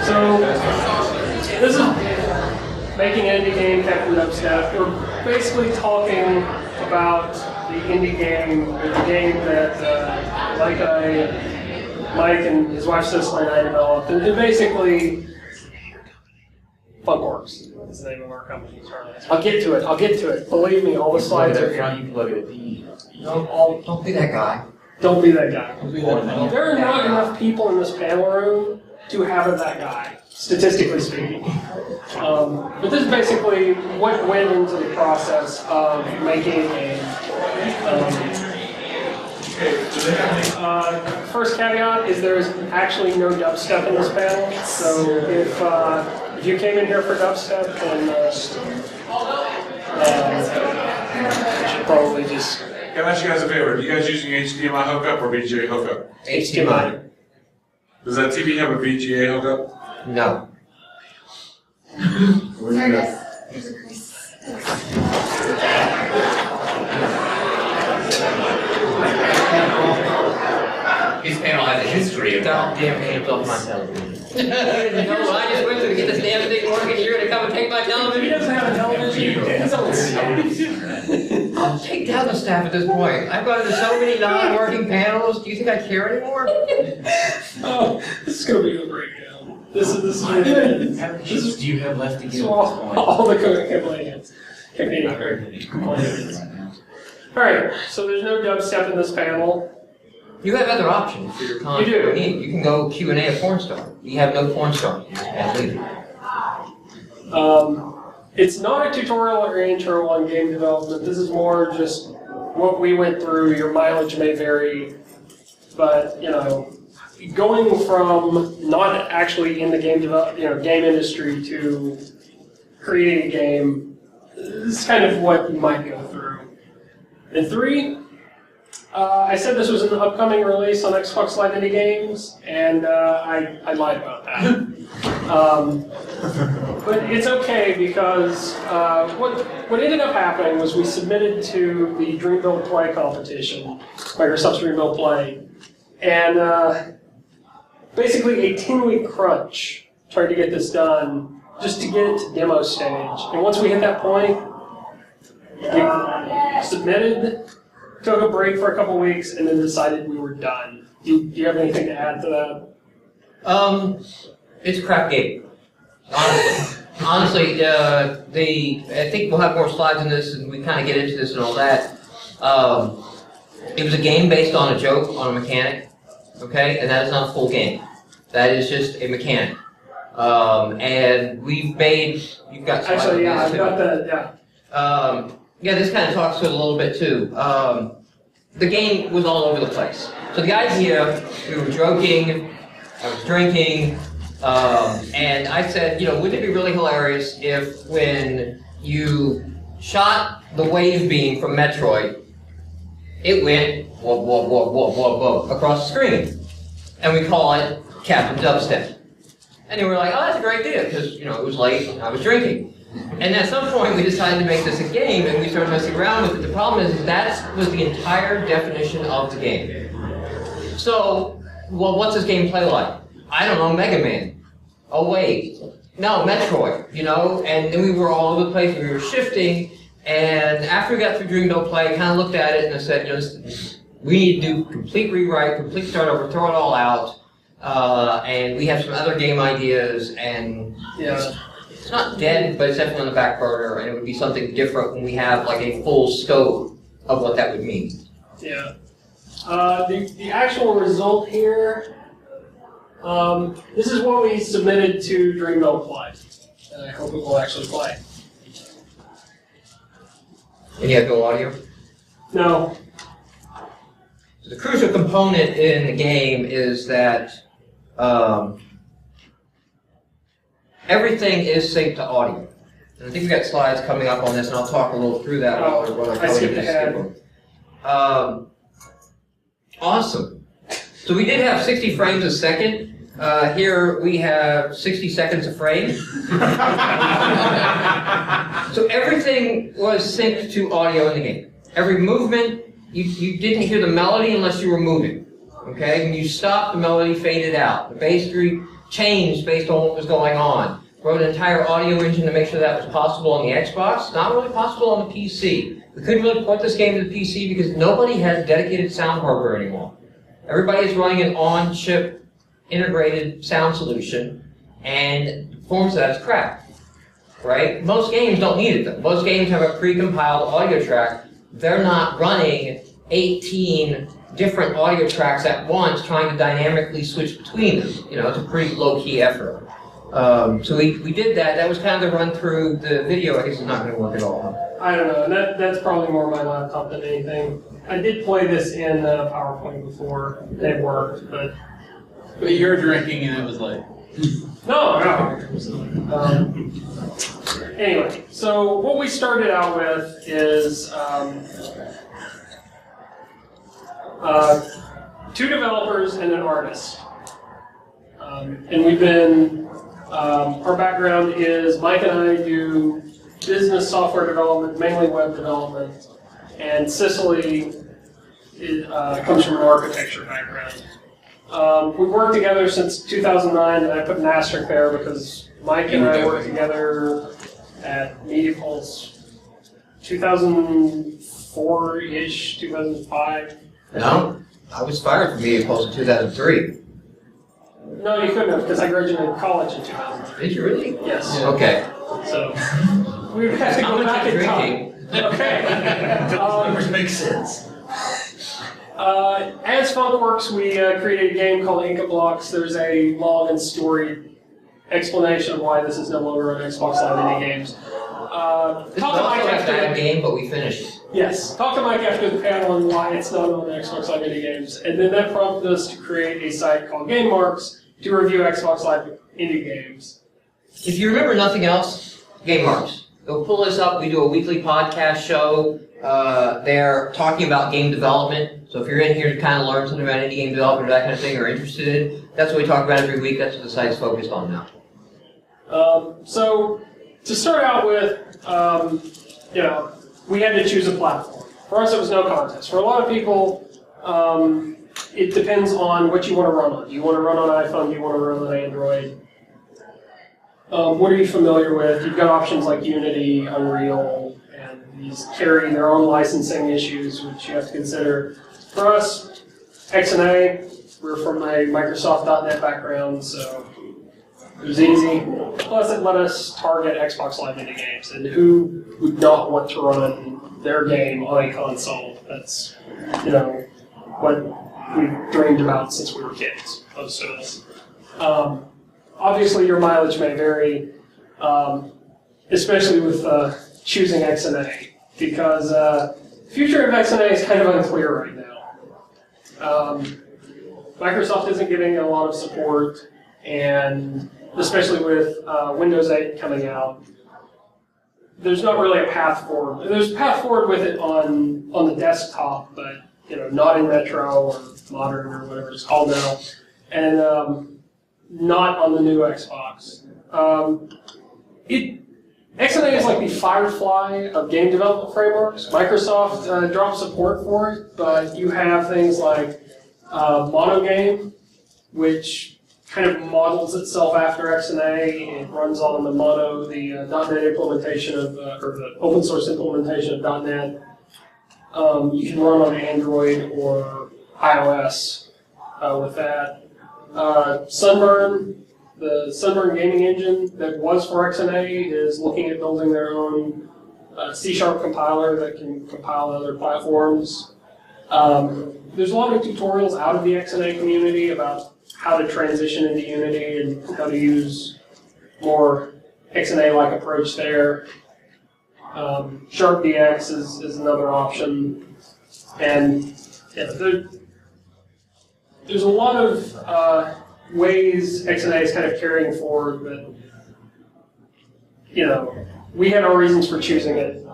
So, this is making an indie game, Captain Dubstep. We're basically talking about the indie game, the game that Mike and his wife Cicely and I developed. And basically, Funworks is the name of our company. I'll get to it. Believe me, all the slides are here. You can look at a D. Don't be that guy. Don't be that guy. There are not enough people in this panel room to have that guy, statistically speaking. But this is basically what went into the process of making a game. First caveat is there is actually no dubstep in this panel. So if you came in here for dubstep, then you should probably just. Can I ask you guys a favor? Are you guys using HDMI hookup or VGA hookup? HDMI. Does that TV have a VGA hookup? No. His panel has a history of Damn hands off my television. You didn't know what I just went through to get this damn thing working. You're going to come and take my television? He doesn't have a television. He's on I'll take down the staff at this point. I've gone into so many non-working panels. Do you think I care anymore? Oh, this is going to be a breakdown. This is How many sheets do you have left to give at this point? all the complainants. Alright, so there's no dubstep in this panel. You have other options for your content. You do. You can go Q&A at porn star. You have no porn star. It's not a tutorial or intro on game development. This is more just what we went through. Your mileage may vary, but going from not actually in the game game industry to creating a game, this is kind of what you might go through. And 3, I said this was an upcoming release on Xbox Live Indie Games, and I lied about that. But it's okay because what ended up happening was we submitted to the Dream Build Play competition, Microsoft's Dream Build Play, and basically a 10-week crunch tried to get this done just to get it to demo stage. And once we hit that point, we submitted, took a break for a couple weeks, and then decided we were done. Do you have anything to add to that? It's a crap game. Honestly, I think we'll have more slides in this, and we kind of get into this and all that. It was a game based on a joke, on a mechanic, okay? And that is not a full game. That is just a mechanic. And we've made, you've got slides. Actually, yeah, I've got that, yeah, this kind of talks to it a little bit too. The game was all over the place. So the idea, we were joking, I was drinking, and I said, wouldn't it be really hilarious if when you shot the wave beam from Metroid, it went whoa, whoa, whoa, whoa, whoa, whoa, across the screen. And we call it Captain Dubstep. And they were like, oh, that's a great idea, because, it was late and I was drinking. And at some point, we decided to make this a game, and we started messing around with it. The problem is that was the entire definition of the game. So, well, what's this game play like? I don't know, Mega Man. Oh, wait. No, Metroid, And then we were all over the place, and we were shifting. And after we got through Dream Build Play, I kind of looked at it, and I said, we need to do complete rewrite, complete start over, throw it all out. And we have some other game ideas, and it's not dead, but it's definitely on the back burner, and it would be something different when we have like a full scope of what that would mean. Yeah. The actual result here, this is what we submitted to Dream Build Play, and I hope it will actually play. And you have no audio? No. So the crucial component in the game is that everything is synced to audio. And I think we've got slides coming up on this, and I'll talk a little through that while I skipped ahead. Awesome. So we did have 60 frames a second. Here we have 60 seconds a frame. So everything was synced to audio in the game. Every movement, you didn't hear the melody unless you were moving. Okay? When you stopped, the melody faded out. The bass changed based on what was going on. Wrote an entire audio engine to make sure that was possible on the Xbox, not really possible on the PC. We couldn't really port this game to the PC because nobody has dedicated sound hardware anymore. Everybody is running an on-chip integrated sound solution, and performance of that's crap, right? Most games don't need it though. Most games have a pre-compiled audio track. They're not running 18 different audio tracks at once trying to dynamically switch between them. You know, it's a pretty low-key effort. So we did that. That was kind of the run through the video. I guess it's not going to work at all. Huh? I don't know. That's probably more my laptop than anything. I did play this in PowerPoint before. It worked, but you're drinking and it was like... No. Anyway, so what we started out with is two developers and an artist. And we've been, our background is Mike and I do business software development, mainly web development, and Cicely comes from an architecture background. We've worked together since 2009, and I put an asterisk there because Mike and I worked together at MediaPulse 2004-ish, 2005. No, I was fired from MediaPulse in 2003. No, you couldn't have, because I graduated college in 2003. Did you really? Yes. Okay. So, we would have to go back in time. Okay. Which makes sense. As FunkWorks, we created a game called Inca Blocks. There's a long and storied explanation of why this is no longer on Xbox Live Indie Games. This Talk is to also Mike a after bad game, but we finished it. Yes, talk to Mike after the panel on why it's not on Xbox Live Indie Games. And then that prompted us to create a site called Game Marks to review Xbox Live Indie Games. If you remember nothing else, Game Marks. They'll pull this up. We do a weekly podcast show. They're talking about game development. So if you're in here to kind of learn something about indie game development or that kind of thing, or interested in, that's what we talk about every week. That's what the site's focused on now. So to start out with, we had to choose a platform. For us, it was no contest. For a lot of people, it depends on what you want to run on. Do you want to run on iPhone? Do you want to run on Android? What are you familiar with? You've got options like Unity, Unreal, and these carry their own licensing issues, which you have to consider. For us, XNA, we're from a Microsoft.NET background, so it was easy. Plus, it let us target Xbox Live Indie Games, and who would not want to run their game on a console? That's, what we've dreamed about since we were kids, most of us. Obviously, your mileage may vary, especially with choosing XNA, because the future of XNA is kind of unclear right now. Microsoft isn't getting a lot of support, and especially with Windows 8 coming out, there's not really a path forward. There's a path forward with it on the desktop, but not in Retro or Modern or whatever it's called now, and not on the new Xbox. XNA is like the Firefly of game development frameworks. Microsoft dropped support for it, but you have things like Monogame, which kind of models itself after XNA. It runs on the Mono, the .NET implementation of, or the open source implementation of .NET. You can run on Android or iOS with that. Sunburn, the Sunburn gaming engine that was for XNA is looking at building their own C# compiler that can compile other platforms. There's a lot of tutorials out of the XNA community about how to transition into Unity and how to use more XNA-like approach there. SharpDX is another option. And there's a lot of ways XNA is kind of carrying forward, but we had our reasons for choosing it.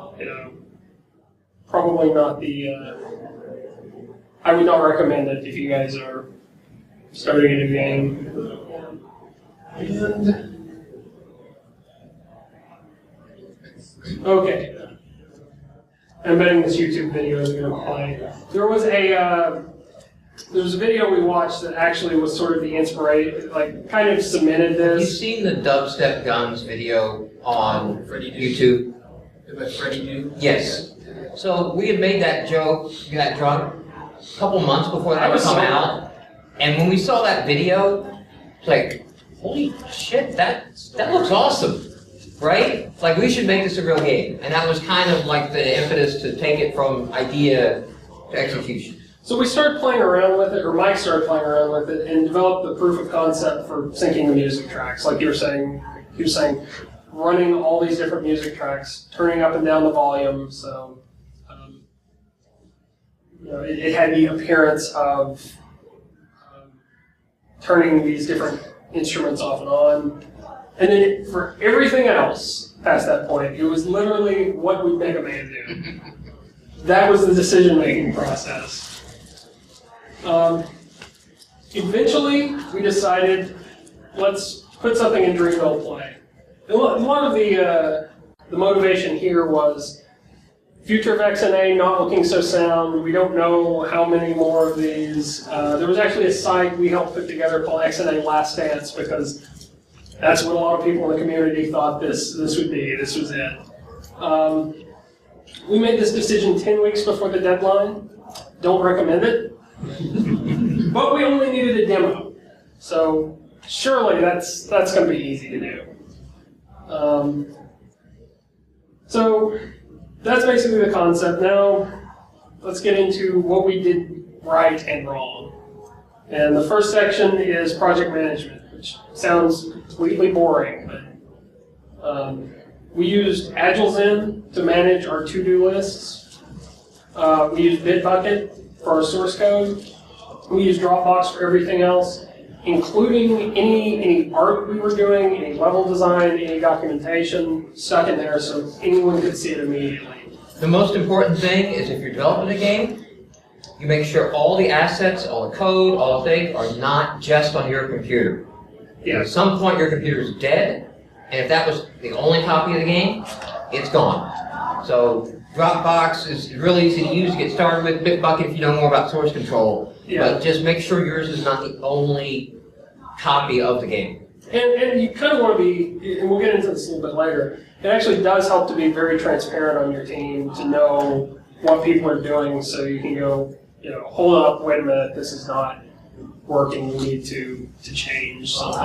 Probably not the. I would not recommend it if you guys are starting a new game. And okay, I'm betting this YouTube video is going to play. There was a there was a video we watched that actually was sort of the inspiration, like kind of cemented Have you this. seen the Dubstep Guns video on YouTube? About Freddie New? Yes. So we had made that joke, that drunk, a couple months before that I would was come so- out. And when we saw that video, it's like, holy shit, that looks awesome, right? Like, we should make this a real game. And that was kind of like the impetus to take it from idea to execution. So we started playing around with it, or Mike started playing around with it, and developed the proof of concept for syncing the music tracks. Like you were saying, he was saying, running all these different music tracks, turning up and down the volume. So it had the appearance of turning these different instruments off and on. And then for everything else past that point, it was literally what would Mega Man do. That was the decision-making process. Eventually, we decided, let's put something in Dreamville Play. A lot of the motivation here was future of XNA not looking so sound. We don't know how many more of these. There was actually a site we helped put together called XNA Last Dance because that's what a lot of people in the community thought this would be. This was it. We made this decision 10 weeks before the deadline. Don't recommend it. But we only needed a demo. So surely that's going to be easy to do. So that's basically the concept. Now let's get into what we did right and wrong. And the first section is project management, which sounds completely boring, but we used AgileZen to manage our to-do lists. We used Bitbucket for our source code. We used Dropbox for everything else, including any art we were doing, any level design, any documentation stuck in there so anyone could see it immediately. The most important thing is if you're developing a game, you make sure all the assets, all the code, all the things are not just on your computer. Yeah. At some point your computer is dead, and if that was the only copy of the game, it's gone. So Dropbox is really easy to use to get started with. Bitbucket if you know more about source control. Yeah. But just make sure yours is not the only copy of the game. And you kind of want to be, and we'll get into this a little bit later, it actually does help to be very transparent on your team to know what people are doing so you can go, hold up, wait a minute, this is not working, we need to change something.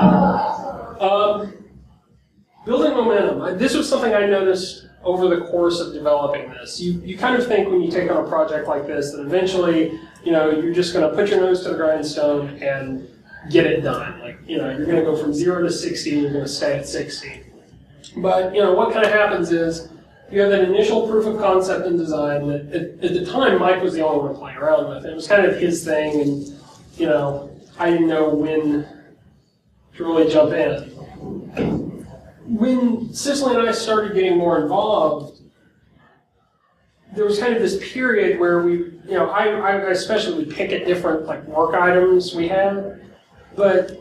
Building momentum. This was something I noticed over the course of developing this. You kind of think when you take on a project like this that eventually, you're just going to put your nose to the grindstone and get it done. Like, you're going to go from 0 to 60 and you're going to stay at 60. But, what kind of happens is you have that initial proof of concept and design that at the time Mike was the only one playing around with. It was kind of his thing and, I didn't know when to really jump in. When Cicely and I started getting more involved, there was kind of this period where we, I especially would pick at different work items we had, but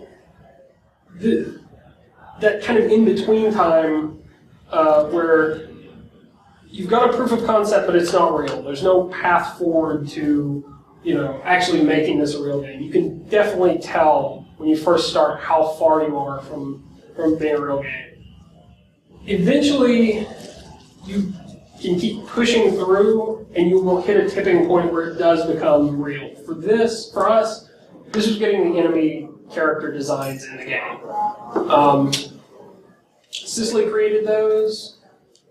that kind of in-between time where you've got a proof of concept, but it's not real. There's no path forward to, actually making this a real game. You can definitely tell when you first start how far you are from being a real game. Eventually, you can keep pushing through, and you will hit a tipping point where it does become real. For us, this was getting the enemy character designs in the game. Cicely created those.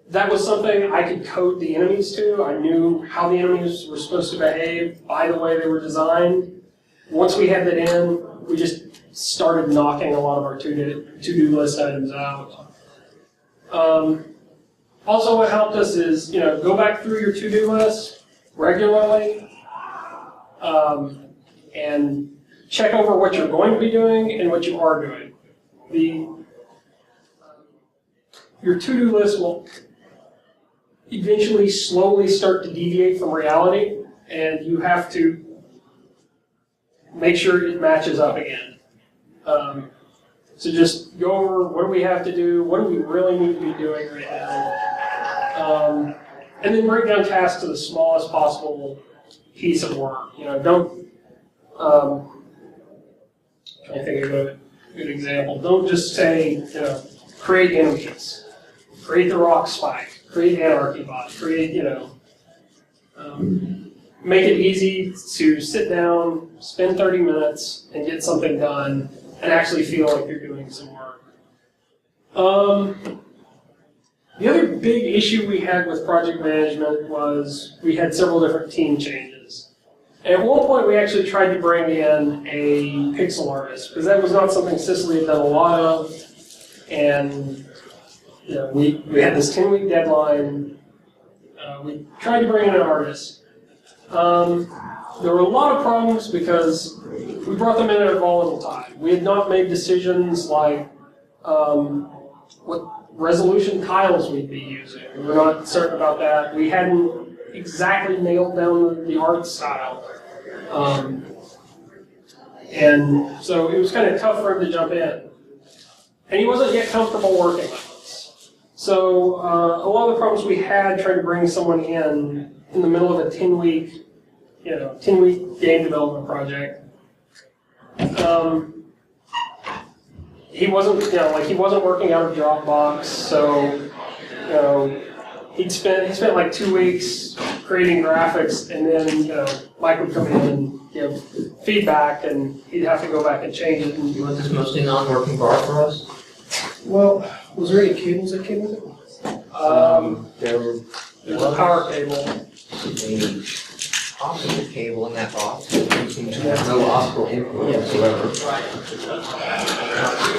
That was something I could code the enemies to. I knew how the enemies were supposed to behave by the way they were designed. Once we had that in, we just started knocking a lot of our to-do list items out. Also, what helped us is, go back through your to-do list regularly and check over what you're going to be doing and what you are doing. Your to-do list will eventually slowly start to deviate from reality, and you have to make sure it matches up again. So just go over what do we have to do, what do we really need to be doing right now, and then break down tasks to the smallest possible piece of work. Don't I think of a good example. Don't just say, create enemies, create the rock spike, create anarchy bot, create, make it easy to sit down, spend 30 minutes, and get something done, and actually feel like you're doing some work. The other big issue we had with project management was we had several different team changes. And at one point, we actually tried to bring in a pixel artist, because that was not something Cicely had done a lot of. And we had this 10-week deadline. We tried to bring in an artist. There were a lot of problems because we brought them in at a volatile time. We had not made decisions like what resolution tiles we'd be using. We were not certain about that. We hadn't exactly nailed down the art style. And so it was kind of tough for him to jump in. And he wasn't yet comfortable working with us. So a lot of the problems we had trying to bring someone in the middle of a 10-week game development project, he wasn't, he wasn't working out of Dropbox, so, he spent like 2 weeks creating graphics, and then, Mike would come in and give feedback, and he'd have to go back and change it. You want this mostly non-working bar for us? Well, was there any cables that came with it? There's a power cable. A optical cable in that box. You seem to have no optical input whatsoever.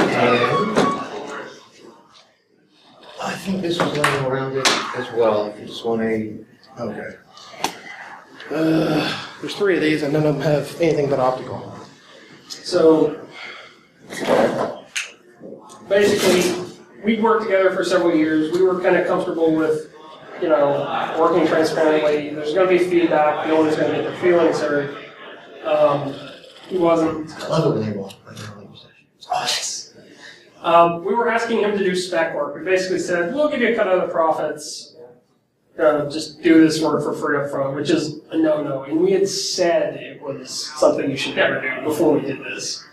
And I think this was laying around it as well. If you just want a... Okay. There's 3 of these, and none of them have anything but optical. So, basically, we'd worked together for several years. We were kind of comfortable with, working transparently. There's going to be feedback. No one's going to get their feelings hurt. He wasn't. I love it when they walk. We were asking him to do spec work. We basically said, we'll give you a cut of the profits. Just do this work for free up front, which is a no-no. And we had said it was something you should never do before we did this.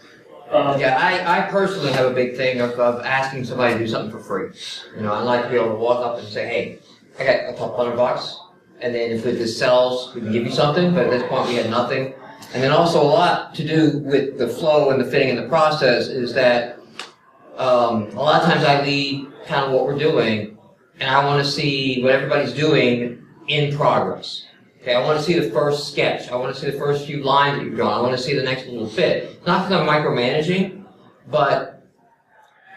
I personally have a big thing of asking somebody to do something for free. I like to be able to walk up and say, hey, I got a couple $100, and then if this sells, we can give you something, but at this point we had nothing. And then also a lot to do with the flow and the fitting in the process is that a lot of times I lead kind of what we're doing, and I want to see what everybody's doing in progress. Okay, I want to see the first sketch. I want to see the first few lines that you've drawn. I want to see the next little bit. Not because I'm micromanaging, but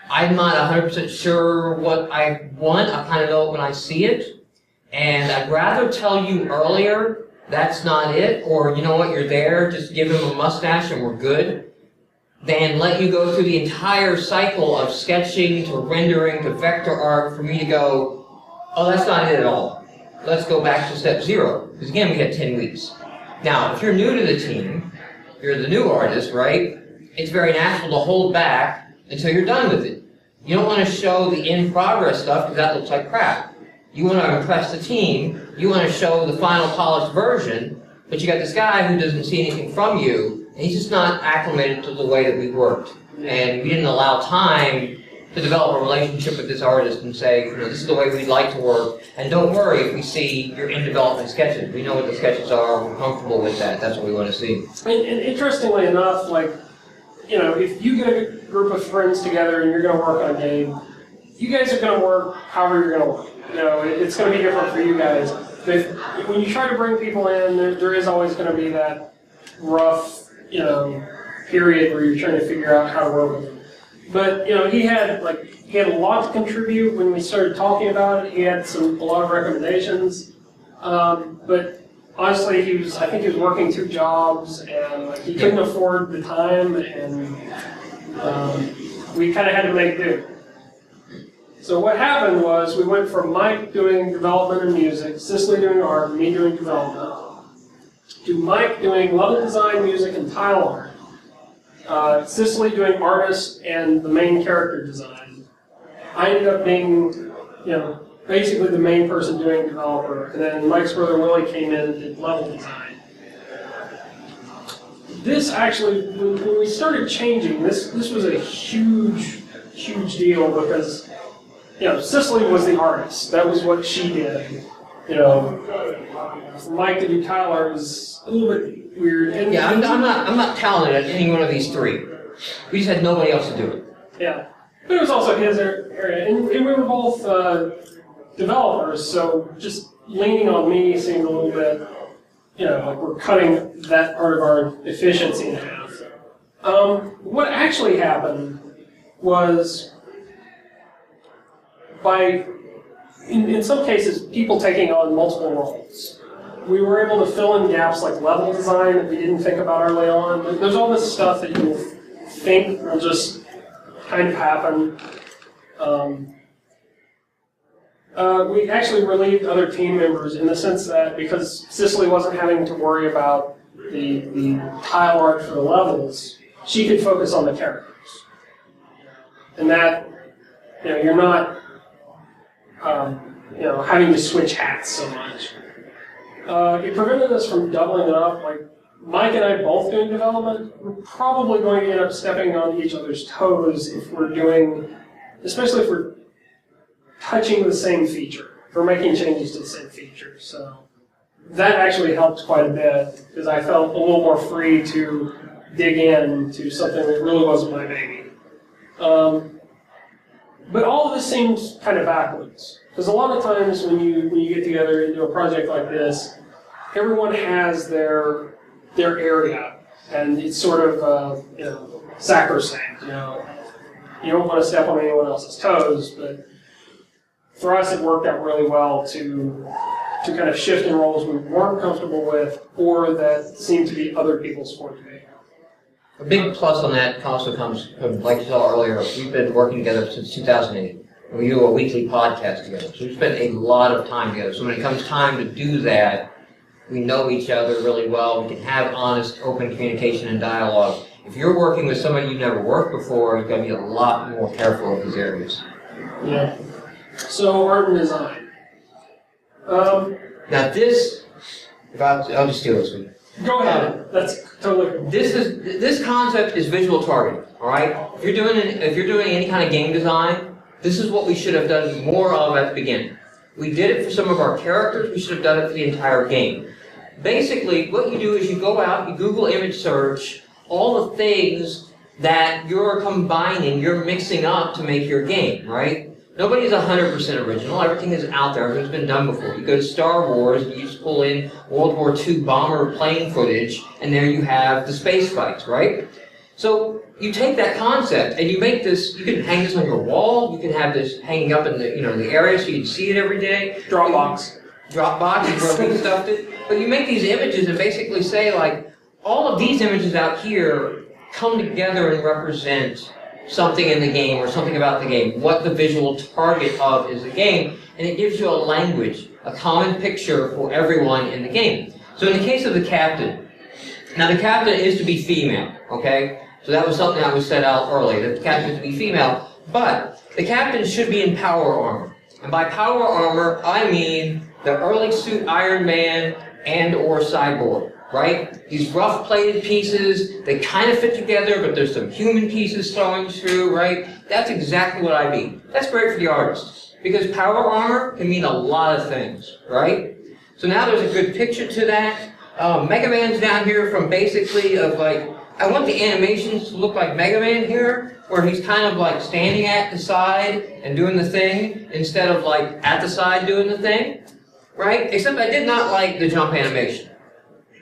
I'm not 100% sure what I want. I kind of know it when I see it. And I'd rather tell you earlier that's not it, or you know what, you're there, just give him a mustache and we're good, than let you go through the entire cycle of sketching to rendering to vector art for me to go, oh, that's not it at all. Let's go back to step 0. Because again, we had 10 weeks. Now, if you're new to the team, you're the new artist, right? It's very natural to hold back until you're done with it. You don't want to show the in-progress stuff because that looks like crap. You want to impress the team. You want to show the final polished version, but you got this guy who doesn't see anything from you, and he's just not acclimated to the way that we worked. And we didn't allow time to develop a relationship with this artist and say, this is the way we'd like to work, and don't worry if we see your in-development sketches. We know what the sketches are, we're comfortable with that, that's what we want to see. And interestingly enough, if you get a group of friends together and you're going to work on a game, you guys are going to work however you're going to work. It's going to be different for you guys. When you try to bring people in, there is always going to be that rough, period where you're trying to figure out how to work with them. But he had a lot to contribute when we started talking about it. He had a lot of recommendations, but honestly, I think he was working 2 jobs, and he couldn't afford the time, and we kind of had to make do. So what happened was we went from Mike doing development and music, Cicely doing art, me doing development, to Mike doing level design, music, and tile art. Cicely doing artist and the main character design. I ended up being, basically the main person doing developer, and then Mike's brother Willie came in and did level design. this actually, when we started changing, this was a huge deal because, Cicely was the artist. That was what she did. For Mike to do Tyler was a little bit weird. And Yeah, I'm not talented at any one of these three. We just had nobody else to do it. Yeah, but it was also his area, and we were both developers, so just leaning on me seemed a little bit, like we're cutting that part of our efficiency in half. What actually happened was in some cases, people taking on multiple roles. We were able to fill in gaps like level design that we didn't think about early on. There's all this stuff that you think will just kind of happen. We actually relieved other team members in the sense that because Cicely wasn't having to worry about the tile art for the levels, she could focus on the characters. And that, you're not, having to switch hats so much. It prevented us from doubling it up. Like Mike and I both doing development, we're probably going to end up stepping on each other's toes if we're doing, especially if we're touching the same feature, or making changes to the same feature. So that actually helped quite a bit because I felt a little more free to dig in to something that really wasn't my baby. But all of this seems kind of backwards. Because a lot of times when you get together and do a project like this, everyone has their area, and it's sort of sacrosanct. You don't want to step on anyone else's toes, but for us it worked out really well to kind of shift in roles we weren't comfortable with, or that seemed to be other people's forte. A big plus on that also comes from, like you saw earlier, we've been working together since 2008. We do a weekly podcast together. So we've spent a lot of time together. So when it comes time to do that, we know each other really well. We can have honest, open communication and dialogue. If you're working with somebody you've never worked before, you've got to be a lot more careful of these areas. Yeah. So art and design. Now this, I'll just steal this one. Go ahead. That's totally cool. This concept is visual targeting. All right. If you're doing any kind of game design, this is what we should have done more of at the beginning. We did it for some of our characters. We should have done it for the entire game. Basically, what you do is you go out, you Google image search all the things that you're combining, you're mixing up to make your game. Right. Nobody's 100% original. Everything is out there. Everything's been done before. You go to Star Wars and you just pull in World War II bomber plane footage, and there you have the space fights, right? So you take that concept and you make this. You can hang this on your wall. You can have this hanging up in the area so you can see it every day. Dropbox is where we stuffed it. But you make these images and basically say like, all of these images out here come together and represent something in the game or something about the game, what the visual target of is the game, and it gives you a language, a common picture for everyone in the game. So in the case of the captain, now the captain is to be female, okay? So that was something that was set out early, that the captain is to be female, but the captain should be in power armor. And by power armor, I mean the early suit Iron Man and or Cyborg. Right? These rough plated pieces, they kind of fit together, but there's some human pieces flowing through, right? That's exactly what I mean. That's great for the artist, because power armor can mean a lot of things, right? So now there's a good picture to that. Mega Man's down here from basically of like, I want the animations to look like Mega Man here, where he's kind of like standing at the side and doing the thing, instead of like at the side doing the thing, right? Except I did not like the jump animation.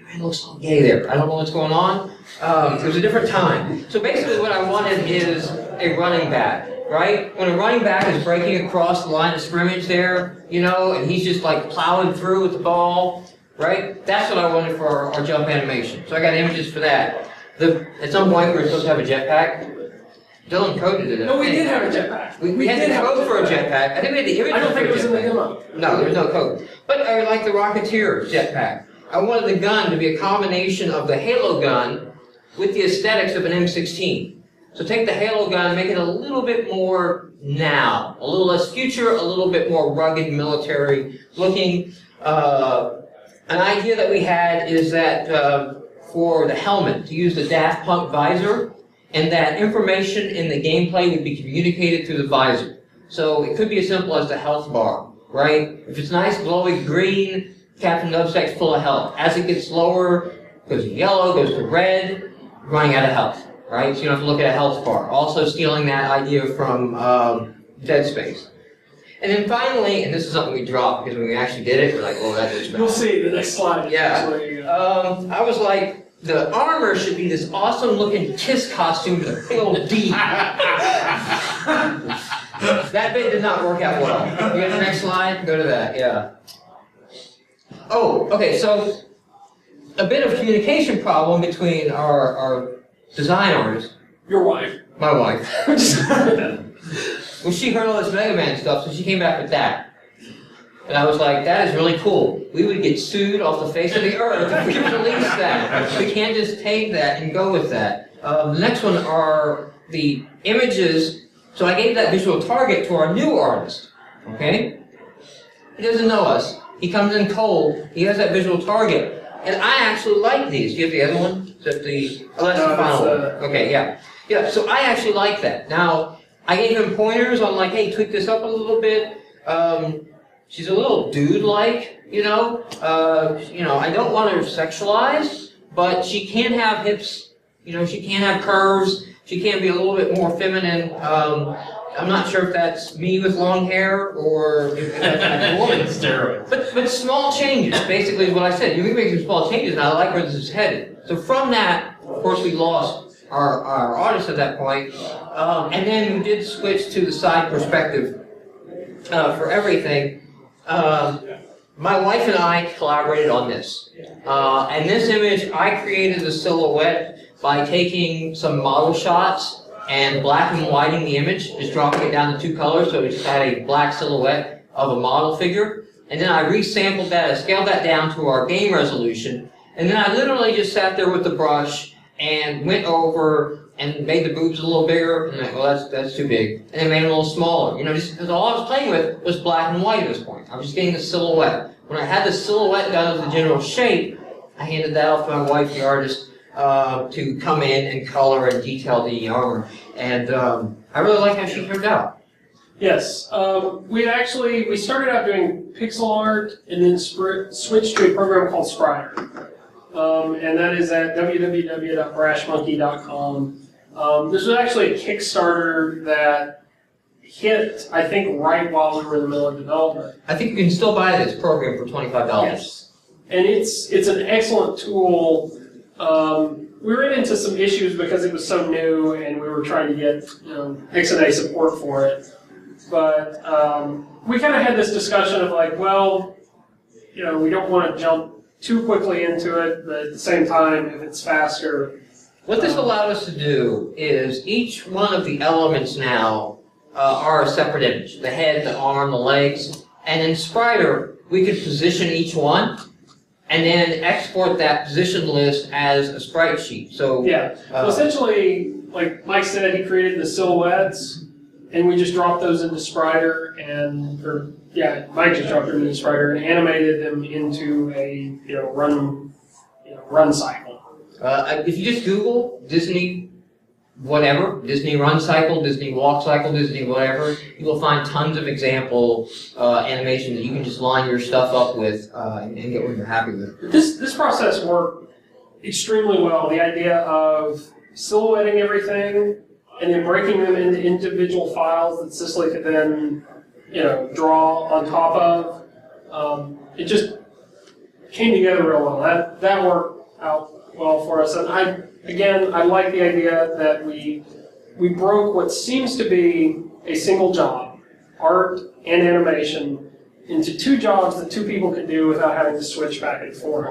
It looks so gay there. I don't know what's going on. It was a different time. So basically what I wanted is a running back, right? When a running back is breaking across the line of scrimmage there, and he's just like plowing through with the ball, right? That's what I wanted for our jump animation. So I got images for that. At some point we were supposed to have a jetpack. Dylan coded it. No, we did have a jetpack. We had the code for a jetpack. I think we had the image. I don't think it was in the demo. No, there was no code. But I like the Rocketeer jetpack. I wanted the gun to be a combination of the Halo gun with the aesthetics of an M16. So take the Halo gun, make it a little bit more now, a little less future, a little bit more rugged military looking. An idea that we had is that for the helmet to use the Daft Punk visor, and that information in the gameplay would be communicated through the visor. So it could be as simple as the health bar, right? If it's nice glowing green, Captain Dubstep's full of health. As it gets lower, goes to yellow, goes to red, running out of health, right? So you don't have to look at a health bar. Also stealing that idea from Dead Space. And then finally, and this is something we dropped because when we actually did it, we're like, oh, that is bad. You'll see the next slide. Yeah. Actually, I was like, the armor should be this awesome looking Kiss costume with a big old D. That bit did not work out well. You got the next slide? Go to that, yeah. Oh, okay, so a bit of communication problem between our design artist, your wife. my wife. Well, she heard all this Mega Man stuff, so she came back with that. And I was like, that is really cool. We would get sued off the face of the earth if we release that. We can't just take that and go with that. The next one are the images. So I gave that visual target to our new artist, okay? He doesn't know us. He comes in cold. He has that visual target. And I actually like these. Do you have the other one? Is that the, oh, that's the final one. Okay, yeah. Yeah, so I actually like that. Now, I gave him pointers on like, hey, tweak this up a little bit. She's a little dude-like, you know. I don't want her sexualized, but she can have hips. You know, she can have curves. She can be a little bit more feminine. I'm not sure if that's me with long hair or if that's a woman. Steroids. But small changes, basically, is what I said. You can make some small changes, and I like where this is headed. So from that, of course, we lost our artist at that point, and then we did switch to the side perspective for everything. My wife and I collaborated on this. And this image, I created a silhouette by taking some model shots and black and whiting the image, just dropping it down to 2 colors, so we just had a black silhouette of a model figure. And then I resampled that, I scaled that down to our game resolution, and then I literally just sat there with the brush and went over and made the boobs a little bigger, and like, well, that's too big, and then made them a little smaller. You know, just because all I was playing with was black and white at this point. I was just getting the silhouette. When I had the silhouette down to the general shape, I handed that off to my wife, the artist, to come in and color and detail the armor. And I really like how she turned out. Yes. We started out doing pixel art and then switched to a program called Sprider. And that is at www.brashmonkey.com. This was actually a Kickstarter that hit, I think, right while we were in the middle of development. I think you can still buy this program for $25. Yes. And it's an excellent tool. We ran into some issues because it was so new and we were trying to get XNA support for it. But we kind of had this discussion of like, well, we don't want to jump too quickly into it, but at the same time, if it's faster. What this allowed us to do is each one of the elements now are a separate image. The head, the arm, the legs. And in Sprider, we could position each one and then export that position list as a sprite sheet. So yeah, well, essentially, like Mike said, he created the silhouettes, and we just dropped those into Sprider, Mike just dropped them into Sprider and animated them into a run cycle. If you just Google Disney whatever, Disney run cycle, Disney walk cycle, Disney whatever, you will find tons of example animation that you can just line your stuff up with and get what you're happy with. This process worked extremely well. The idea of silhouetting everything and then breaking them into individual files that Cicely could then, draw on top of. It just came together real well. That worked out well for us. And I like the idea that we broke what seems to be a single job, art and animation, into 2 jobs that 2 people could do without having to switch back and forth.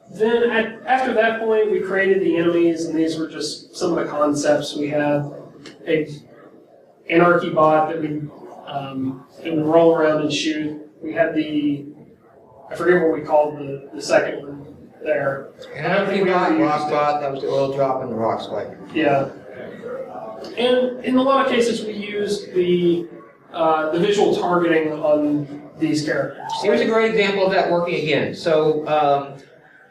Then after that point, we created the enemies, and these were just some of the concepts. We had a anarchy bot that we would roll around and shoot. We had I forget what we called the second one there. Anarchy bot, rock bot, that was the oil drop and the rock spike. Yeah. And in a lot of cases, we used the visual targeting on these characters. Here's a great example of that working again. So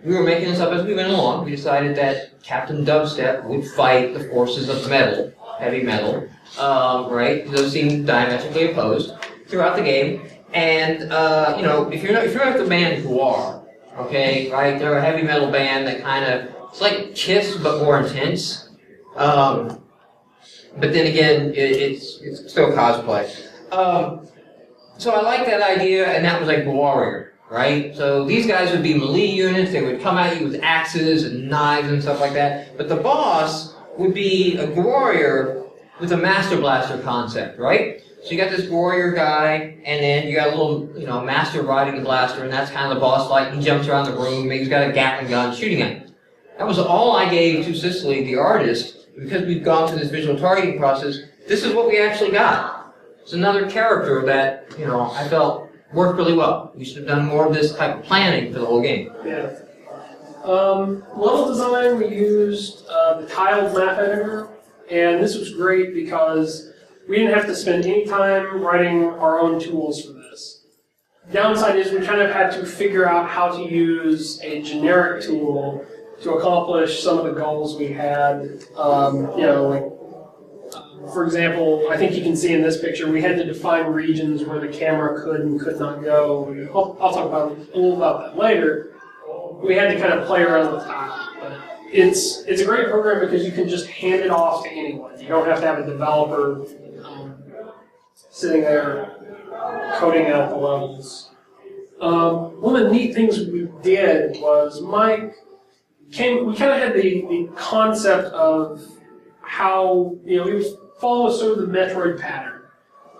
we were making this up as we went along. We decided that Captain Dubstep would fight the forces of metal, heavy metal, right? Those seem diametrically opposed throughout the game. And you know, if you're not the band Guar, okay, right? They're a heavy metal band that kind of, it's like Kiss but more intense. But then again, it's still cosplay. So I like that idea, and that was like warrior, right? So these guys would be melee units. They would come at you with axes and knives and stuff like that. But the boss would be a warrior with a master blaster concept, right? So you got this warrior guy, and then you got a little, you know, master riding the blaster, and that's kind of the boss fight. He jumps around the room, he's got a Gatling gun shooting at you. That was all I gave to Cicely, the artist, because we've gone through this visual targeting process. This is what we actually got. It's another character that, you know, I felt worked really well. We should have done more of this type of planning for the whole game. Yeah. Level design, we used the tiled map editor, and this was great because we didn't have to spend any time writing our own tools for this. Downside is we kind of had to figure out how to use a generic tool to accomplish some of the goals we had. You know, like, for example, I think you can see in this picture, we had to define regions where the camera could and could not go. I'll talk about a little about that later. We had to kind of play around with that. But it's a great program because you can just hand it off to anyone. You don't have to have a developer sitting there coding out the levels. One of the neat things we did was we kind of had the concept of how, you know, we would follow sort of the Metroid pattern.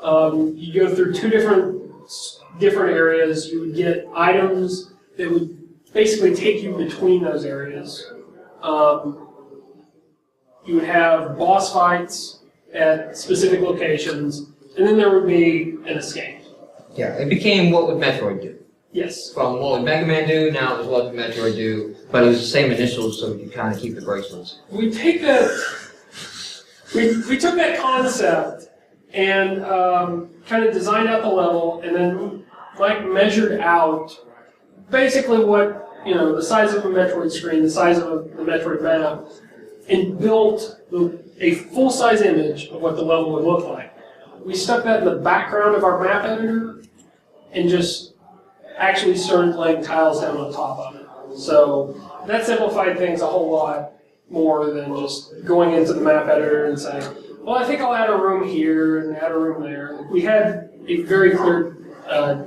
You go through two different areas, you would get items that would basically take you between those areas. You would have boss fights at specific locations, and then there would be an escape. Yeah, it became what would Metroid do. Yes. From what would Mega Man do, now it was what would Metroid do, but it was the same initials, so you could kind of keep the bracelets. We took that concept and kind of designed out the level, and then Mike measured out basically what, you know, the size of a Metroid screen, the size of the Metroid map, and built a full-size image of what the level would look like. We stuck that in the background of our map editor and just actually started laying tiles down on top of it. So that simplified things a whole lot more than just going into the map editor and saying, well, I think I'll add a room here and add a room there. We had a very clear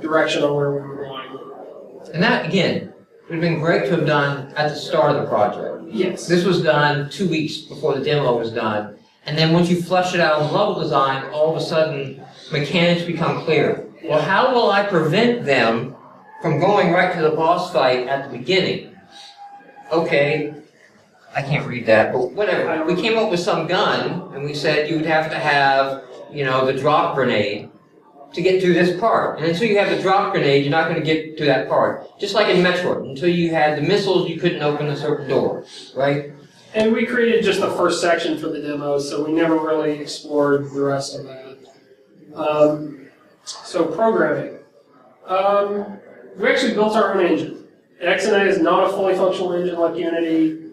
direction on where we were going. And that, again, would have been great to have done at the start of the project. Yes. This was done 2 weeks before the demo was done. And then once you flush it out on level design, all of a sudden, mechanics become clear. Well, how will I prevent them from going right to the boss fight at the beginning? Okay, I can't read that, but whatever. We came up with some gun, and we said you would have to have, you know, the drop grenade to get through this part. And until you have the drop grenade, you're not going to get to that part. Just like in Metroid, until you had the missiles, you couldn't open a certain door, right? And we created just the first section for the demo, so we never really explored the rest of that. So programming. We actually built our own engine. XNA is not a fully functional engine like Unity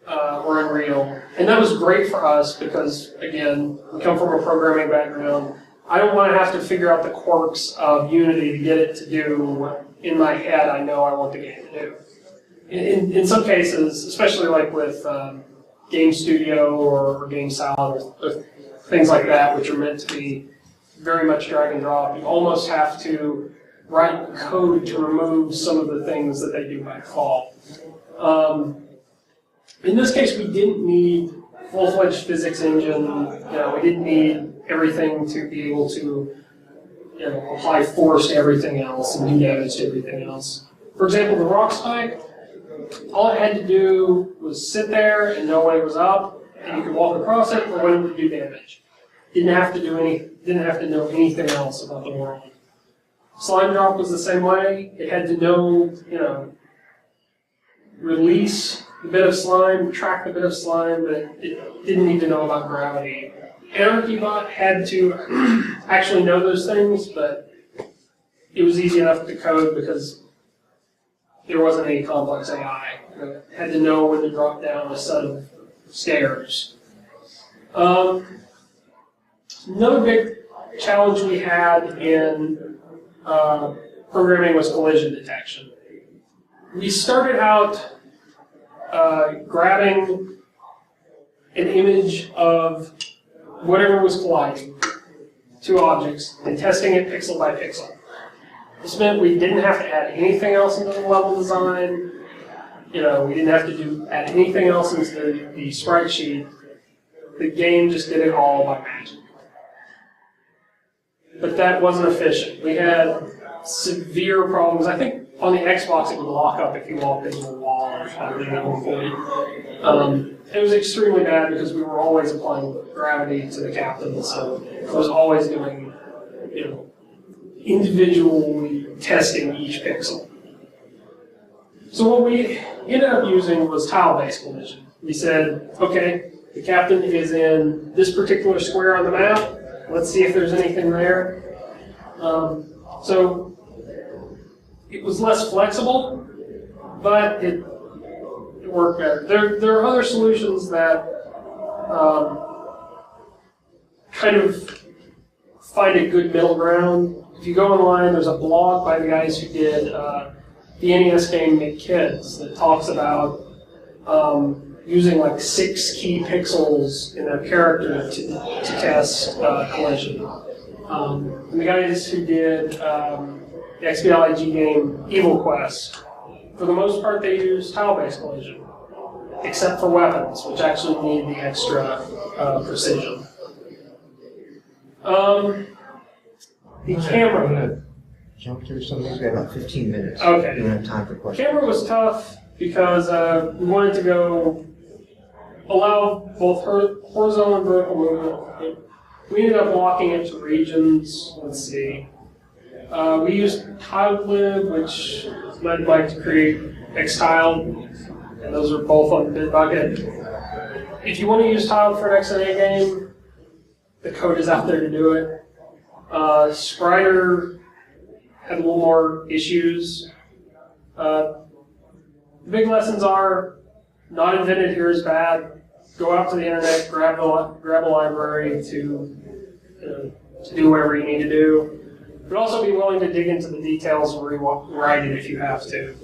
or Unreal. And that was great for us because, again, we come from a programming background. I don't want to have to figure out the quirks of Unity to get it to do what in my head I know I want the game to do. In some cases, especially like with Game Studio or Game Salad or things like that, which are meant to be very much drag and drop, you almost have to write code to remove some of the things that they do by default. In this case, we didn't need full-fledged physics engine. You know, we didn't need everything to be able to, you know, apply force to everything else and do damage to everything else. For example, the rock spike, all it had to do was sit there and know when it was up, and you could walk across it or when it would do damage. Didn't have to know anything else about the world. Slime drop was the same way. It had to know, you know, release the bit of slime, track the bit of slime, but it didn't need to know about gravity. Anarchy Bot had to actually know those things, but it was easy enough to code because there wasn't any complex AI. Had to know when to drop down a set of stairs. Another big challenge we had in programming was collision detection. We started out grabbing an image of whatever was colliding, two objects, and testing it pixel by pixel. This meant we didn't have to add anything else into the level design. We didn't have to add anything else into the sprite sheet. The game just did it all by magic. But that wasn't efficient. We had severe problems. I think on the Xbox it would lock up if you walked into a wall or something at one point. It was extremely bad because we were always applying gravity to the captain, so I was always doing, individually testing each pixel. So what we ended up using was tile-based collision. We said, okay, the captain is in this particular square on the map. Let's see if there's anything there. So it was less flexible, but it worked better. There are other solutions that kind of find a good middle ground. If you go online, there's a blog by the guys who did the NES game Make Kids that talks about using like 6 key pixels in a character to test collision. And the guys who did the XBLIG game Evil Quest, for the most part they use tile-based collision, except for weapons, which actually need the extra precision. The camera. I'm going to jump through some of these. We have about 15 minutes. Okay. We don't have time for questions. Camera was tough because we wanted to allow both horizontal and vertical movement. We ended up locking it to regions. Let's see. We used TileLib, which led Mike to create Xtile, and those are both on Bitbucket. If you want to use Tile for an XNA game, the code is out there to do it. Spriter had a little more issues. The big lessons are not invented here is bad. Go out to the internet, grab a library to do whatever you need to do. But also be willing to dig into the details and rewrite it if you have to.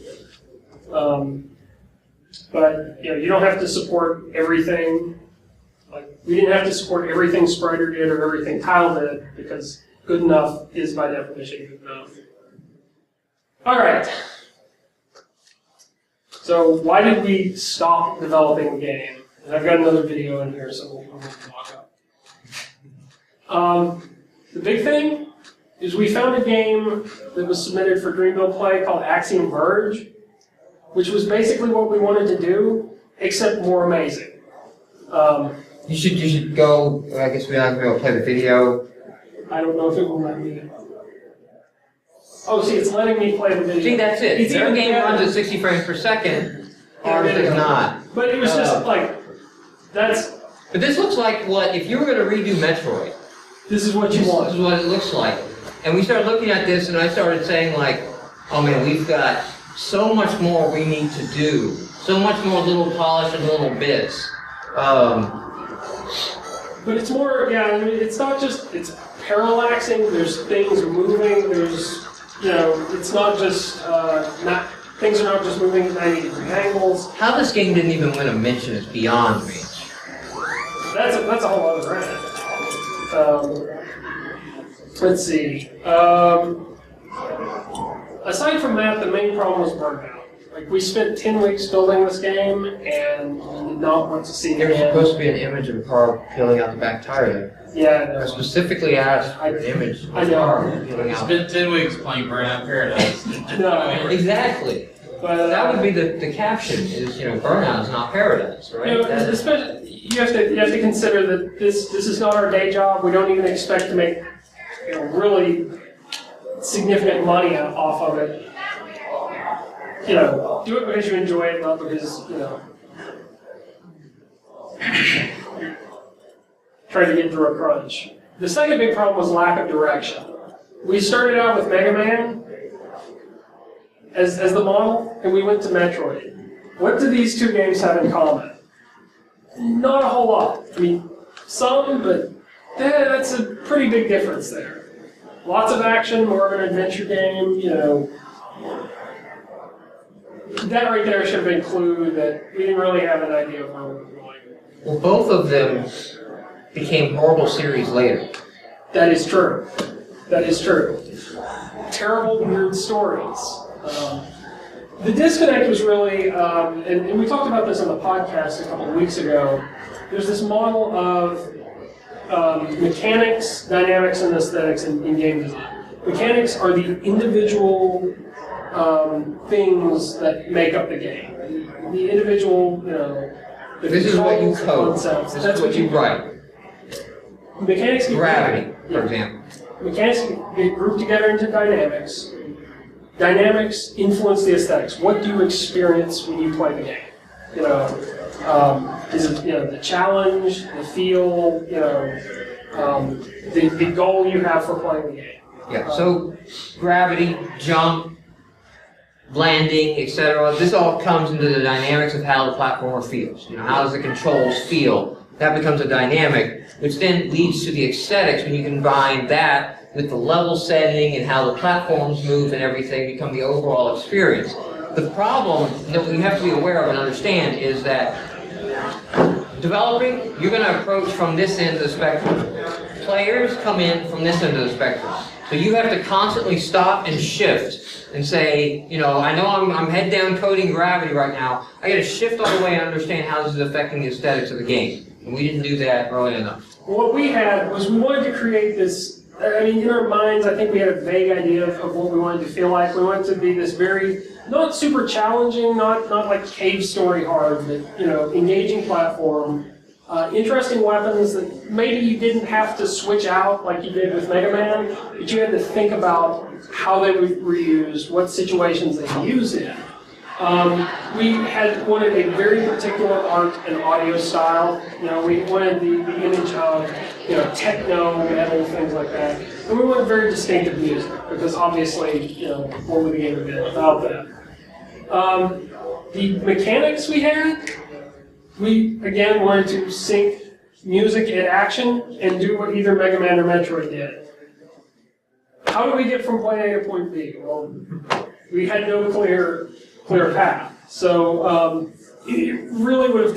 But you don't have to support everything. Like we didn't have to support everything Spriter did or everything Tile did because good enough is by definition good enough. All right. So why did we stop developing the game? And I've got another video in here, so we'll walk up. The big thing is we found a game that was submitted for Dreamville Play called Axiom Verge, which was basically what we wanted to do, except more amazing. You should go. I guess we're not going to be able to play the video. I don't know if it will let me. Oh, see, it's letting me play the video. See, that's it. It's Your even game better. runs at 60 frames per second. Yeah, Ours there you does go. not. But it was just like that's. But this looks like what if you were going to redo Metroid. This is what you This want. is what it looks like. And we started looking at this, and I started saying like, oh man, we've got so much more we need to do. So much more little polish and little bits. But it's more, I mean, it's not just, it's parallaxing, there's things moving, there's, it's not just, things are not just moving at 90-degree angles. How this game didn't even win a mention is beyond me. That's a whole other rant. Let's see. Aside from that, the main problem was burnout. Like, we spent 10 weeks building this game, and we did not want to see it There was again. supposed to be an image of a car peeling out the back tire there. Yeah, I no. specifically asked for an image of I a know. car peeling It's out. been 10 weeks playing Burnout Paradise. No. Exactly. But, That would be the caption is, burnout is not paradise, right? That is- especially, you have to consider that this is not our day job. We don't even expect to make really significant money off of it. Do it because you enjoy it, not because trying to get through a crunch. The second big problem was lack of direction. We started out with Mega Man, as the model, and we went to Metroid. What do these two games have in common? Not a whole lot. I mean, some, but that's a pretty big difference there. Lots of action, more of an adventure game, you know. That right there should have been a clue that we didn't really have an idea of where we were going. Well, both of them became horrible series later. That is true. That is true. Terrible, weird stories. The disconnect was really, and we talked about this on the podcast a couple of weeks ago, there's this model of mechanics, dynamics, and aesthetics in game design. Mechanics are the individual things that make up the game. The individual, you know, the This is what you code. concepts. This That's is what you write. Mechanics get Gravity, yeah. for example. Mechanics get grouped together into dynamics. Dynamics influence the aesthetics. What do you experience when you play the game? You know, is it the challenge, the feel, the goal you have for playing the game? Yeah. So gravity, jump, landing, etc. This all comes into the dynamics of how the platformer feels. You know, how does the controls feel? That becomes a dynamic, which then leads to the aesthetics when you combine that with the level setting and how the platforms move and everything become the overall experience. The problem that we have to be aware of and understand is that developing, you're going to approach from this end of the spectrum. Players come in from this end of the spectrum. So you have to constantly stop and shift and say, you know I'm head down coding gravity right now. I got to shift all the way and understand how this is affecting the aesthetics of the game. And we didn't do that early enough. What we had was we wanted to create this. I mean, in our minds, I think we had a vague idea of what we wanted to feel like. We wanted to be this very, not super challenging, not like cave story hard, but engaging platform. Interesting weapons that maybe you didn't have to switch out like you did with Mega Man, but you had to think about how they were used, what situations they could use in. We had wanted a very particular art and audio style. We wanted the image of techno, metal, things like that. And we wanted very distinctive music because obviously, what would the game have been without that? The mechanics we had, we again wanted to sync music and action and do what either Mega Man or Metroid did. How do we get from point A to point B? Well, we had no clear path. So it really would have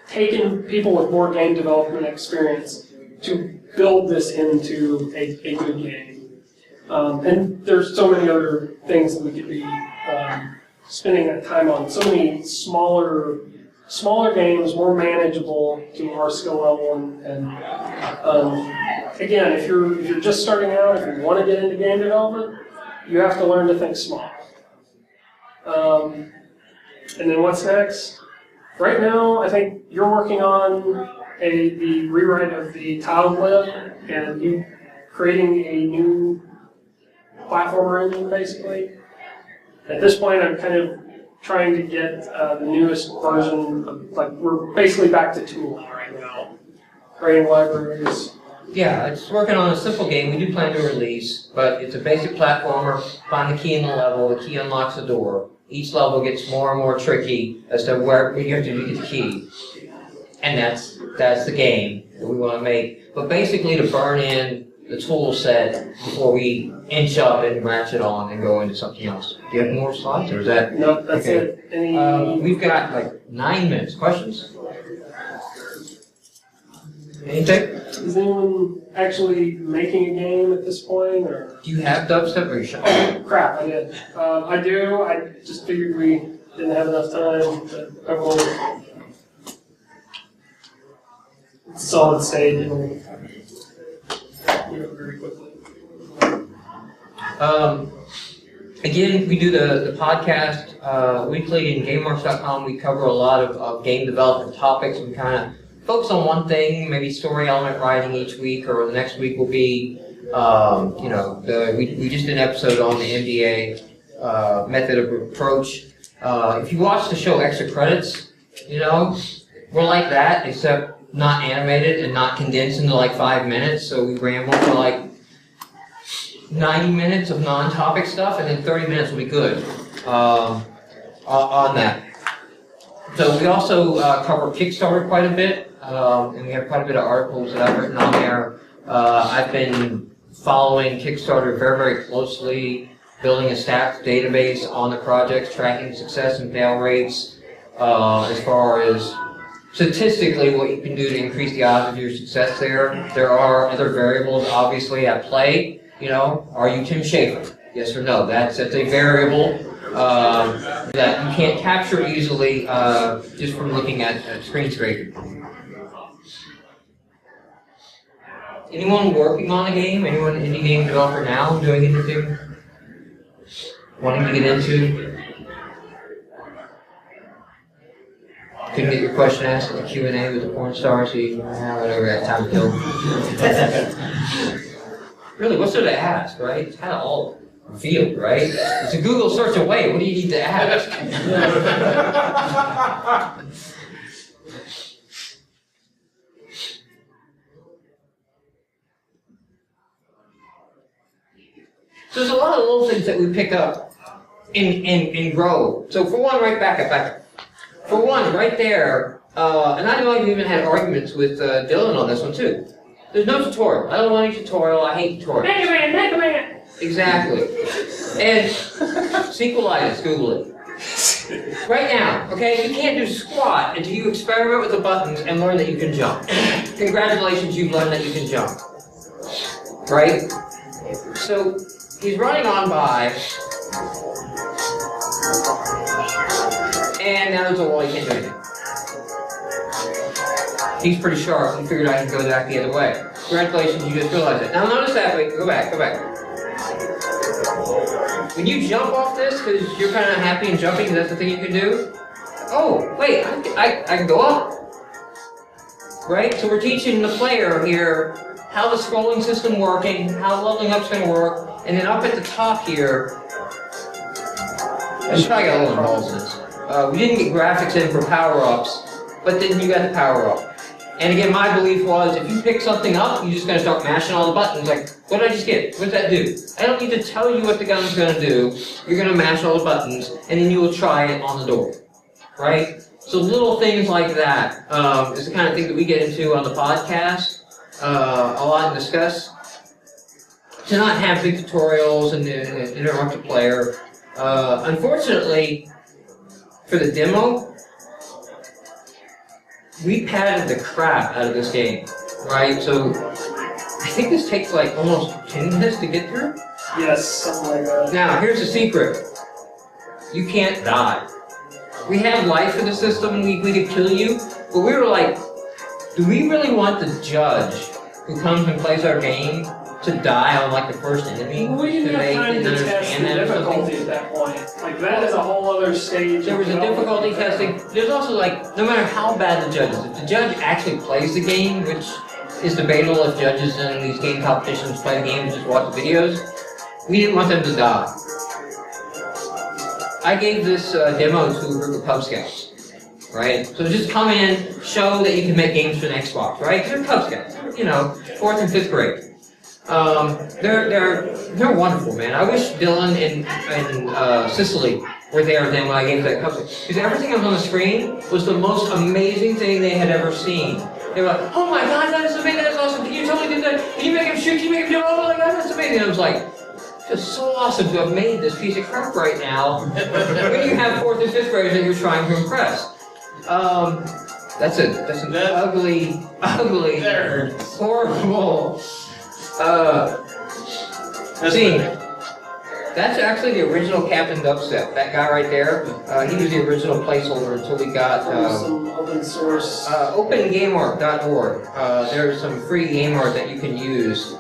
taken people with more game development experience to build this into a good game. And there's so many other things that we could be spending that time on. So many smaller games, more manageable to our skill level, and again, if you're just starting out, if you want to get into game development, you have to learn to think small. And then what's next? Right now, I think you're working on the rewrite of the tiled lib, and you creating a new platformer engine, basically. At this point, I'm kind of trying to get the newest version of, we're basically back to tooling right now. Creating libraries. Yeah, it's working on a simple game we do plan to release, but it's a basic platformer. Find the key in the level, the key unlocks the door. Each level gets more and more tricky as to where you have to get the key. And that's the game that we want to make. But basically to burn in the tool set before we inch up and ratchet on and go into something else. Do you have more slides, or is that? No, that's okay. it. We've got 9 minutes. Questions? Anything? Is anyone actually making a game at this point, or? Do you have dubstep, or you should? Oh, crap, I did. I do. I just figured we didn't have enough time, but I will. Solid state, it'll very quickly. Again, we do the podcast weekly in GameWorks.com. We cover a lot of game development topics. We kind of focus on one thing, maybe story element writing each week, or the next week will be, we just did an episode on the MDA method of approach. If you watch the show Extra Credits, we're like that, except not animated and not condensed into 5 minutes, so we ramble for 90 minutes of non-topic stuff, and then 30 minutes will be good on that. So we also cover Kickstarter quite a bit, and we have quite a bit of articles that I've written on there. I've been following Kickstarter very, very closely, building a staff database on the projects, tracking success and fail rates, as far as statistically what you can do to increase the odds of your success there. There are other variables obviously at play. You know, are you Tim Schafer? Yes or no? That's a variable that you can't capture easily just from looking at screen scraping. Anyone working on a game? Anyone indie game developer now doing anything? Wanting to get into? Couldn't get your question asked at the Q&A with the porn star, so you whatever, got time to kill. Really, what's there to ask, right? It's kind of all revealed, right? It's a Google search away. What do you need to ask? So there's a lot of little things that we pick up and grow. So for one, back up. For one, right there, and I know I've even had arguments with Dylan on this one too. There's no tutorial. I don't want any tutorial. I hate tutorials. Mega Man! Exactly. And sequelitis, Google it. Right now, okay, you can't do squat until you experiment with the buttons and learn that you can jump. Congratulations, you've learned that you can jump. Right? So, he's running on by, and now there's a wall, you can't do anything. He's pretty sharp, he figured I could go back the other way. Congratulations, you just realized it. Now notice that, wait, go back. When you jump off this, because you're kind of happy and jumping, that's the thing you can do. Oh, wait, I can go up. Right? So we're teaching the player here how the scrolling system working, how leveling up's going to work, and then up at the top here, I should probably got a little involved in this. We didn't get graphics in for power-ups, but then you got the power-up. And again, my belief was, if you pick something up, you're just going to start mashing all the buttons. Like, what did I just get? What does that do? I don't need to tell you what the gun's going to do. You're going to mash all the buttons, and then you will try it on the door. Right? So little things like that is the kind of thing that we get into on the podcast a lot and discuss. To not have big tutorials and interrupt the player. Unfortunately, for the demo, we padded the crap out of this game, right? So I think this takes like almost 10 minutes to get through. Yes, something like that. Now, here's the secret. You can't die. We have life in the system, we could kill you, but we were like, do we really want the judge who comes and plays our game to die on like the first enemy? We didn't have time to test the difficulty at that point. Like that is a whole other stage. There was a difficulty testing. There's also like, no matter how bad the judge is, if the judge actually plays the game, which is debatable if judges in these game competitions play the game and just watch the videos, we didn't want them to die. I gave this demo to a group of Cub Scouts, right? So just come in, show that you can make games for an Xbox, right? They're Cub Scouts, you know, 4th and 5th grade. They're wonderful, man. I wish Dylan and Cicely were there then when I gave that cup. Because everything that was on the screen was the most amazing thing they had ever seen. They were like, oh my god, that is amazing, that is awesome, can you totally do that? Can you make him shoot, can you make him jump? Oh my god, that's amazing. And I was like, it's just so awesome to have made this piece of crap right now when you have 4th and 5th graders that you're trying to impress. That's an ugly, horrible scene. That's actually the original Captain Dubstep. That guy right there, he was the original placeholder until we got some open source. OpenGameArt.org. There's some free game art that you can use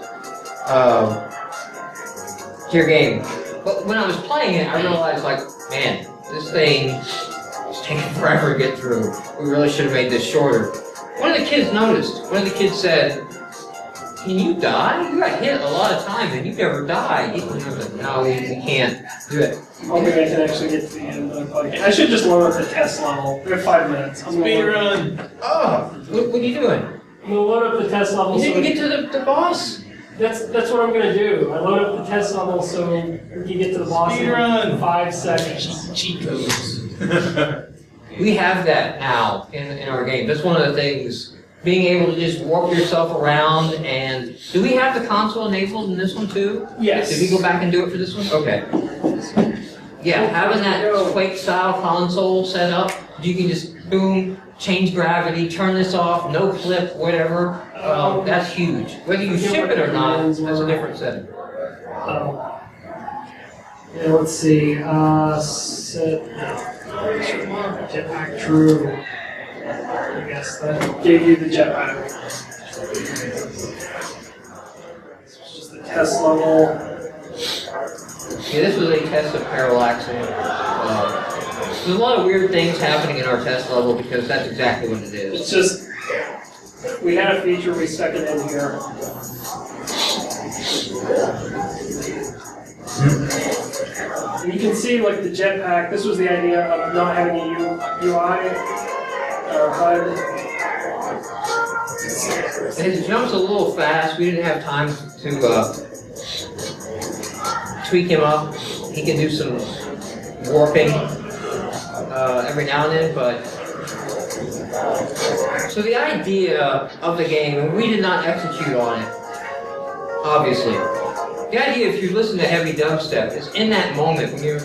to your game. But when I was playing it, I realized, like, man, this thing is taking forever to get through. We really should have made this shorter. One of the kids noticed. One of the kids said, can you die? You got hit a lot of times and you never died. And I was like, no, we can't do it. Hoping I can actually get to the end of the podcast. I should just load up the test level. We have 5 minutes. Speed run. Oh, what are you doing? I'm going to load up the test level. You didn't get to the boss? That's what I'm gonna do. I load up the test level so we can get to the boss in 5 seconds. Cheat codes. We have that now in our game. That's one of the things. Being able to just warp yourself around and... Do we have the console enabled in this one too? Yes. Did we go back and do it for this one? Okay. Yeah, having that Quake-style console set up, you can just, boom, change gravity, turn this off, no clip, whatever. That's huge. Whether you ship it or not, that's a different setting. Yeah, let's see. Set jetpack true. I guess that gave you the jetpack. This was just the test level. Yeah, this was a test of parallaxing. There's a lot of weird things happening in our test level because that's exactly what it is. It's just, we had a feature, we stuck it in here. And you can see, like, the jetpack, this was the idea of not having a UI or HUD. And his jump's a little fast. We didn't have time to tweak him up. He can do some warping every now and then, but... So the idea of the game, and we did not execute on it, obviously. The idea, if you listen to heavy dubstep, is in that moment when you're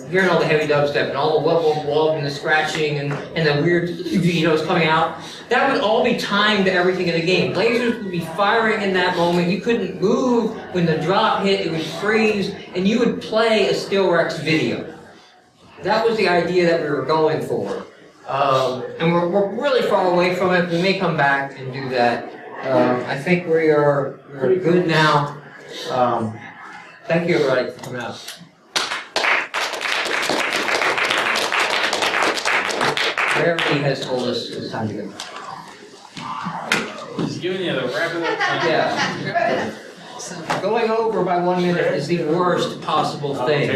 hearing all the heavy dubstep and all the wub and the scratching and the weird videos coming out, that would all be timed to everything in the game. Lasers would be firing in that moment. You couldn't move when the drop hit; it would freeze, and you would play a Stillrex video. That was the idea that we were going for, and we're really far away from it. We may come back and do that. I think we're good now. Thank you, everybody, for coming out. Rarity has told us it's time to go. He's giving you the wrap it up. Yeah. Going over by 1 minute is the worst possible thing.